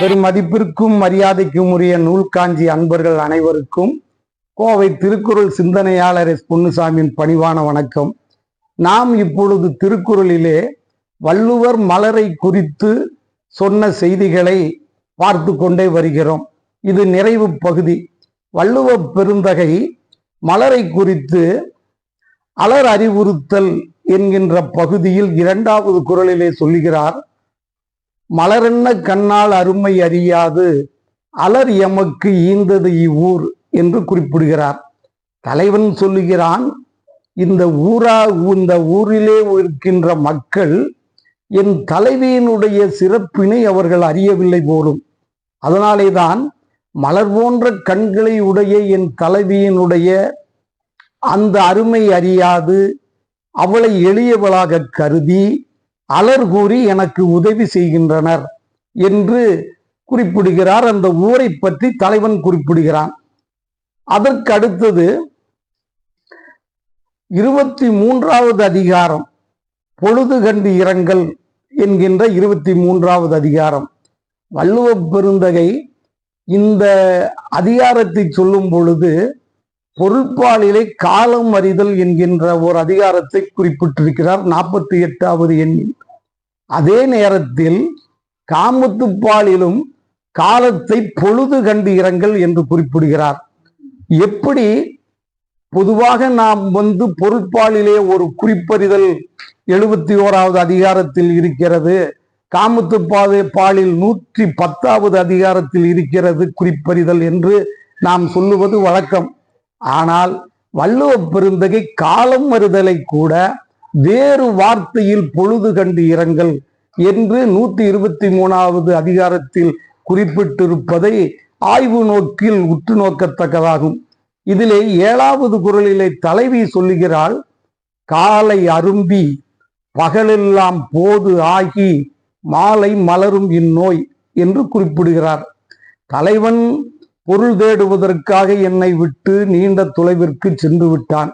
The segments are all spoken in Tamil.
பெருமதிப்பிற்கும் மரியாதைக்கும் உரிய நூல்காஞ்சி அன்பர்கள் அனைவருக்கும் கோவை திருக்குறள் சிந்தனையாளர் எஸ் பொன்னுசாமியின் பணிவான வணக்கம். நாம் இப்பொழுது திருக்குறளிலே வள்ளுவர் மலரை குறித்து சொன்ன செய்திகளை பார்த்து கொண்டே வருகிறோம். இது நிறைவு பகுதி. வள்ளுவ பெருந்தகை மலரை குறித்து அலர் அறிவுறுத்தல் என்கின்ற பகுதியில் 2வது குறளிலே சொல்லுகிறார். மலரென்ன கண்ணால் அருமை அறியாது அலர் எமக்கு ஈந்தது இவ்வூர் என்று குறிப்பிடுகிறார். தலைவன் சொல்லுகிறான், இந்த ஊரிலே இருக்கின்ற மக்கள் என் தலைவியினுடைய சிறப்பினை அவர்கள் அறியவில்லை போலும். அதனாலே தான் மலர் போன்ற கண்களை உடைய என் தலைவியினுடைய அந்த அருமை அறியாது அவளை எளியவளாக கருதி அலர் கூறி எனக்கு உதவி செய்கின்றனர் என்று குறிப்பிடுகிறார். அந்த ஊரை பற்றி தலைவன் குறிப்பிடுகிறான். அதற்கு அடுத்தது 23வது அதிகாரம் பொழுது கண்டு இரங்கல் என்கின்ற 23வது அதிகாரம். வள்ளுவ பெருந்தகை இந்த அதிகாரத்தை சொல்லும் பொழுது பொருட்பாலிலே காலம் அறிதல் என்கின்ற ஒரு அதிகாரத்தை குறிப்பிட்டிருக்கிறார் 48வது எண்ணில். அதே நேரத்தில் காமத்துப்பாலிலும் காலத்தை பொழுது கண்டு இரங்கல் என்று குறிப்பிடுகிறார். எப்படி பொதுவாக நாம் பொருட்பாலிலே ஒரு குறிப்பறிதல் 71வது அதிகாரத்தில் இருக்கிறது, காமத்துப்பாலில் 110வது அதிகாரத்தில் இருக்கிறது குறிப்பறிதல் என்று நாம் சொல்லுவது வழக்கம். ஆனால் வள்ளுவ பெருந்தகை காலம் அறிதலை கூட வேறு வார்த்தையில் பொழுது கண்டு இரங்கல் என்று 123வது அதிகாரத்தில் குறிப்பிட்டிருப்பதை ஆய்வு நோக்கில் உற்று நோக்கத்தக்கதாகும். இதிலே 7வது குறளிலே தலைவி சொல்லுகிறாள், காலை அரும்பி பகலெல்லாம் போது ஆகி மாலை மலரும் இந்நோய் என்று குறிப்பிடுகிறார். தலைவன் பொருள் தேடுவதற்காக என்னை விட்டு நீண்ட தொலைவிற்கு சென்று விட்டான்.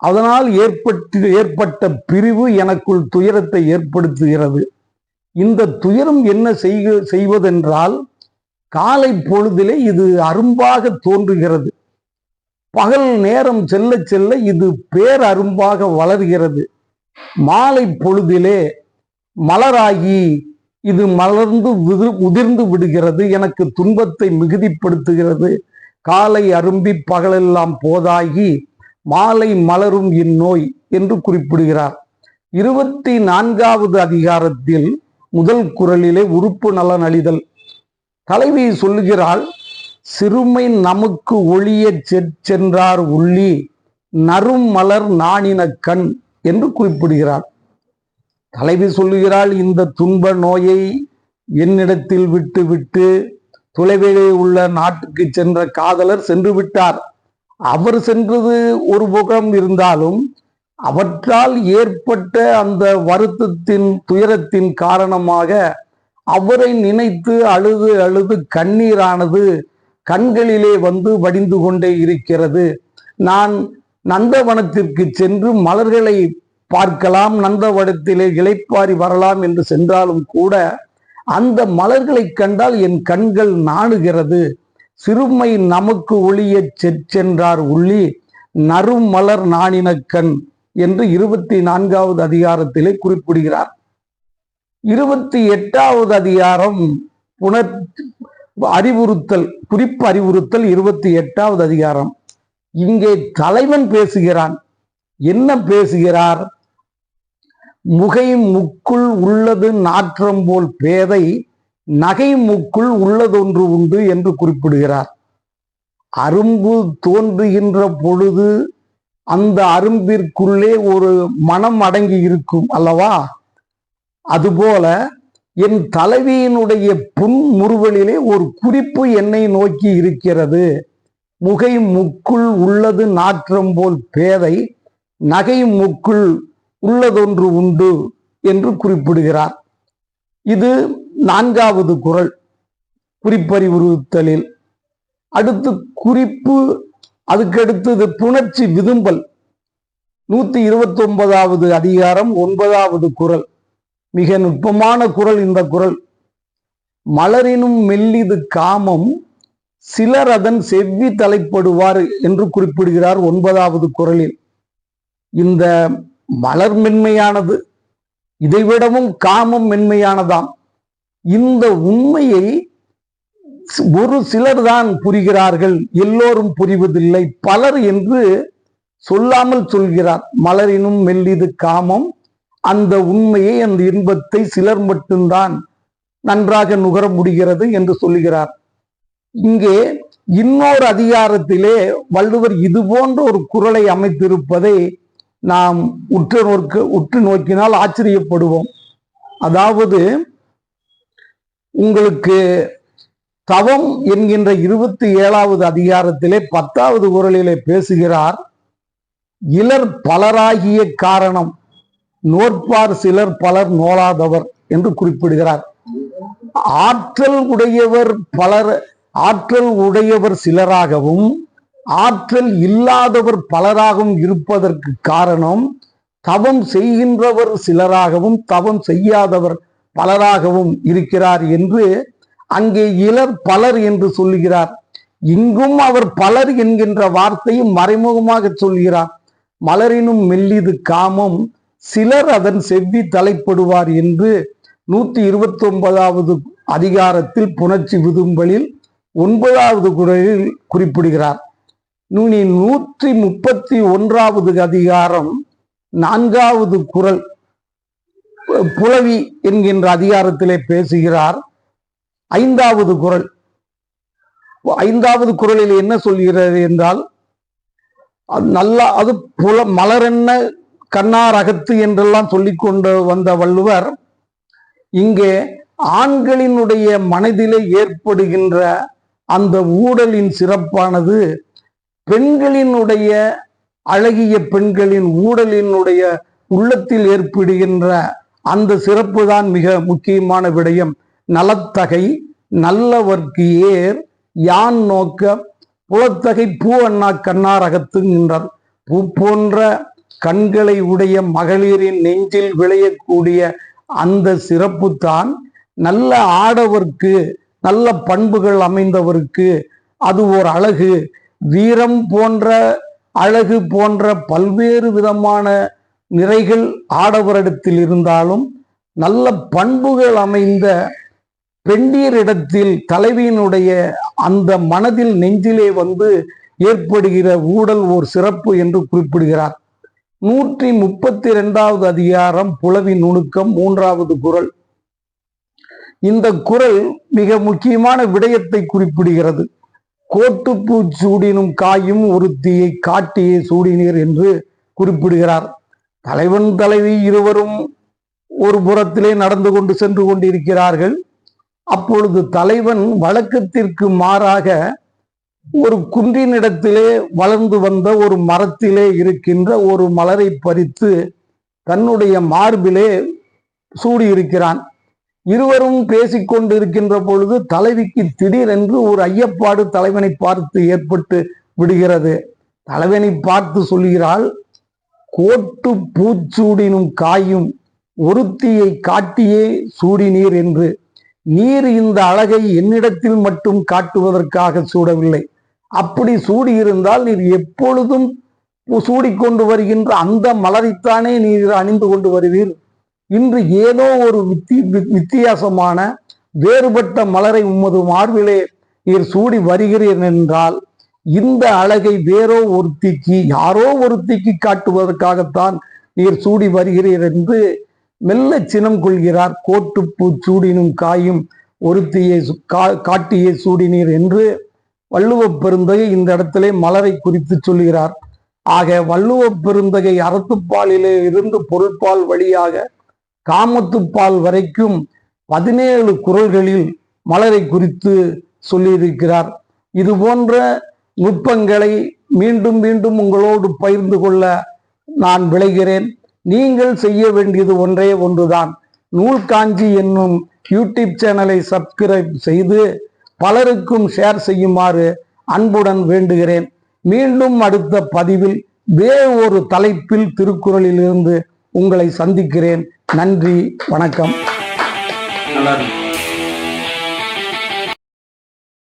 அதனால் ஏற்பட்ட பிரிவு எனக்குள் துயரத்தை ஏற்படுத்துகிறது. இந்த துயரம் என்ன செய்வதென்றால், காலை பொழுதிலே இது அரும்பாக தோன்றுகிறது. பகல் நேரம் செல்ல செல்ல இது பேர் அரும்பாக வளர்கிறது. மாலை பொழுதிலே மலராகி இது மலர்ந்து உதிர்ந்து விடுகிறது. எனக்கு துன்பத்தை மிகுதிப்படுத்துகிறது. காலை அரும்பி பகலெல்லாம் போதாகி மாலை மலரும் இந்நோய் என்று குறிப்பிடுகிறார். 24வது அதிகாரத்தில் முதல் குறளிலே உறுப்பு நலன் அழிதல். தலைவி சொல்லுகிறாள், சிறுமை நமக்கு ஒளிய சென்றார் உள்ளி நறும் மலர் நாணின கண் என்று குறிப்பிடுகிறார். தலைவி சொல்லுகிறாள், இந்த துன்ப நோயை என்னிடத்தில் விட்டு விட்டு தொலைவிலே உள்ள நாட்டுக்கு சென்ற காதலர் சென்று விட்டார். அவர் சென்றது ஒரு புறம் இருந்தாலும் அவற்றால் ஏற்பட்ட அந்த வருத்தத்தின் துயரத்தின் காரணமாக அவரை நினைத்து அழுது அழுது கண்ணீரானது கண்களிலே வடிந்து கொண்டே இருக்கிறது. நான் நந்தவனத்திற்கு சென்று மலர்களை பார்க்கலாம், நந்தவனத்திலே இளைப்பாரி வரலாம் என்று சென்றாலும் கூட அந்த மலர்களை கண்டால் என் கண்கள் நாணுகிறது. சிறுமை நமக்கு ஒளிய சென்றார் உள்ளி நறும் மலர் நாணின கண் என்று 24வது அதிகாரத்திலே குறிப்பிடுகிறார். 28வது அதிகாரம் அறிவுறுத்தல், குறிப்பு அறிவுறுத்தல் 28வது அதிகாரம். இங்கே தலைவன் பேசுகிறான். என்ன பேசுகிறார்? முகை முக்குள் உள்ளது நாற்றம் போல் பேதை நகை முக்குள் உள்ளதொன்று உண்டு என்று குறிப்பிடுகிறார். அரும்பு தோன்றுகின்ற பொழுது அந்த அரும்பிற்குள்ளே ஒரு மனம் அடங்கி இருக்கும் அல்லவா? அதுபோல என் தலைவியினுடைய புன்முறுவலிலே ஒரு குறிப்பு என்னை நோக்கி இருக்கிறது. முகை முக்குள் உள்ளது நாற்றம் போல் பேதை நகை முக்குள் உள்ளதொன்று உண்டு என்று குறிப்பிடுகிறார். இது 4வது குறள் குறிப்பறிவுறுத்தலில். அடுத்து குறிப்பு, அதுக்கடுத்தது புணர்ச்சி விதும்பல் 129வது அதிகாரம் 9வது குறள். மிக நுட்பமான குறள் இந்த குறள். மலரினும் மெல்லிது காமம் சிலர் அதன் செவ்வி தலைப்படுவார் என்று குறிப்பிடுகிறார் 9வது குறளில். இந்த மலர் மென்மையானது, இதைவிடவும் காமம் மென்மையானதாம். இந்த உண்மையை ஒரு சிலர் தான் புரிகிறார்கள், எல்லோரும் புரிவதில்லை. பலர் என்று சொல்லாமல் சொல்கிறார். மலரினும் மெல்லிது காமம், அந்த உண்மையை, அந்த இன்பத்தை சிலர் மட்டும்தான் நன்றாக நுகர முடிகிறது என்று சொல்லுகிறார். இங்கே இன்னொரு அதிகாரத்திலே வள்ளுவர் இது போன்ற ஒரு குறளை அமைத்திருப்பதை நாம் உற்று நோக்கினால் ஆச்சரியப்படுவோம். அதாவது, உங்களுக்கு தவம் என்கின்ற 27வது அதிகாரத்திலே 10வது குறளிலே பேசுகிறார். இலர் பலராகிய காரணம் நோற்பார் சிலர் பலர் நோலாதவர் என்று குறிப்பிடுகிறார். ஆற்றல் உடையவர் சிலராகவும் ஆற்றல் இல்லாதவர் பலராகவும் இருப்பதற்கு காரணம், தவம் செய்கின்றவர் சிலராகவும் தவம் செய்யாதவர் பலராகவும் இருக்கிறார் என்று அங்கே இலர் பலர் என்று சொல்லுகிறார். இங்கும் அவர் பலர் என்கின்ற வார்த்தையும் மறைமுகமாக சொல்கிறார். மலரினும் மெல்லிது காமம் சிலர் அதன் செவ்வி தலைப்படுவார் என்று 129வது அதிகாரத்தில் புணர்ச்சி விதும்பலில் 9வது குறளில் குறிப்பிடுகிறார். 131வது அதிகாரம் 4வது குறள் புலவி என்கின்ற அதிகாரத்திலே பேசுகிறார். 5வது குறள் 5வது குறளில் என்ன சொல்கிறது என்றால், அது மலரென்ன கண்ணார் அகத்து என்றெல்லாம் சொல்லிக் கொண்டு வந்த வள்ளுவர் இங்கே ஆண்களினுடைய மனதிலே ஏற்படுகின்ற அந்த ஊடலின் சிறப்பானது பெண்களினுடைய அழகிய பெண்களின் ஊடலினுடைய உள்ளத்தில் ஏற்படுகின்ற அந்த சிறப்பு தான் மிக முக்கியமான விடயம். நலத்தகை நல்லவர்க்கு ஏர் யான் நோக்க புலத்தகை பூ அண்ணா கண்ணார் அகத்துகின்றார். பூ போன்ற கண்களை உடைய மகளிரின் நெஞ்சில் விளையக்கூடிய அந்த சிறப்பு தான் நல்ல ஆடவர்க்கு, நல்ல பண்புகள் அமைந்தவருக்கு அது ஓர் அழகு. வீரம் போன்ற அழகு போன்ற பல்வேறு விதமான நிறைகள் ஆடவரிடத்தில் இருந்தாலும் நல்ல பண்புகள் அமைந்த பெண்டியரிடத்தில் தலைவியினுடைய அந்த மனதில் நெஞ்சிலே வந்து ஏற்படுகிற ஊடல் ஓர் சிறப்பு என்று குறிப்பிடுகிறார். 132வது அதிகாரம் புலவி நுணுக்கம் 3வது குறள். இந்த குறள் மிக முக்கியமான விடயத்தை குறிப்பிடுகிறது. கோட்டுப்பூ சூடினும் காயும் ஒருத்தியை காட்டியே சூடினீர் என்று குறிப்பிடுகிறார். தலைவன் தலைவி இருவரும் ஒரு புறத்திலே நடந்து கொண்டு சென்று கொண்டிருக்கிறார்கள். அப்பொழுது தலைவன் வழக்கத்திற்கு மாறாக ஒரு குன்றினிடத்திலே வளர்ந்து வந்த ஒரு மரத்திலே இருக்கின்ற ஒரு மலரை பறித்து தன்னுடைய மார்பிலே சூடியிருக்கிறான். இருவரும் பேசிக்கொண்டு இருக்கின்ற பொழுது தலைவிக்கு திடீரென்று ஒரு ஐயப்பாடு தலைவனை பார்த்து ஏற்பட்டு விடுகிறது. தலைவனை பார்த்து சொல்கிறாள், கோட்டு பூச்சூடினும் காயும் ஒருத்தியை காட்டியே சூடினீர் என்று. நீர் இந்த அழகை என்னிடத்தில் மட்டும் காட்டுவதற்காக சூடவில்லை. அப்படி சூடியிருந்தால் நீர் எப்பொழுதும் சூடிக்கொண்டு வருகின்ற அந்த மலரைத்தானே நீர் அணிந்து கொண்டு வருவீர். இன்று ஏதோ ஒரு வித்தியாசமான வேறுபட்ட மலரை உமது மார்பிலே நீர் சூடி வருகிறீர் என்றால் இந்த அழகை யாரோ ஒருத்திக்கு காட்டுவதற்காகத்தான் நீர் சூடி வருகிறீர் என்று மெல்ல சினம் கொள்கிறார். கோட்டுப்பூ சூடினும் காயும் ஒருத்தியை காட்டியே சூடினீர் என்று வள்ளுவ பெருந்தகை இந்த இடத்திலே மலரை குறித்து சொல்கிறார். ஆக வள்ளுவ பெருந்தகை அறத்துப்பாலிலே இருந்து பொருட்பால் வழியாக காமத்துப்பால் வரைக்கும் 17 குறள்களில் மலரை குறித்து சொல்லியிருக்கிறார். இது போன்ற நுட்பங்களை மீண்டும் மீண்டும் உங்களோடு பகிர்ந்து கொள்ள நான் விளைகிறேன். நீங்கள் செய்ய வேண்டியது ஒன்றே ஒன்றுதான். நூல்காஞ்சி என்னும் யூடியூப் சேனலை சப்ஸ்கிரைப் செய்து பலருக்கும் ஷேர் செய்யுமாறு அன்புடன் வேண்டுகிறேன். மீண்டும் அடுத்த பதிவில் வேறு ஒரு தலைப்பில் திருக்குறளிலிருந்து உங்களை சந்திக்கிறேன். நன்றி, வணக்கம். நல்லா இருக்கு.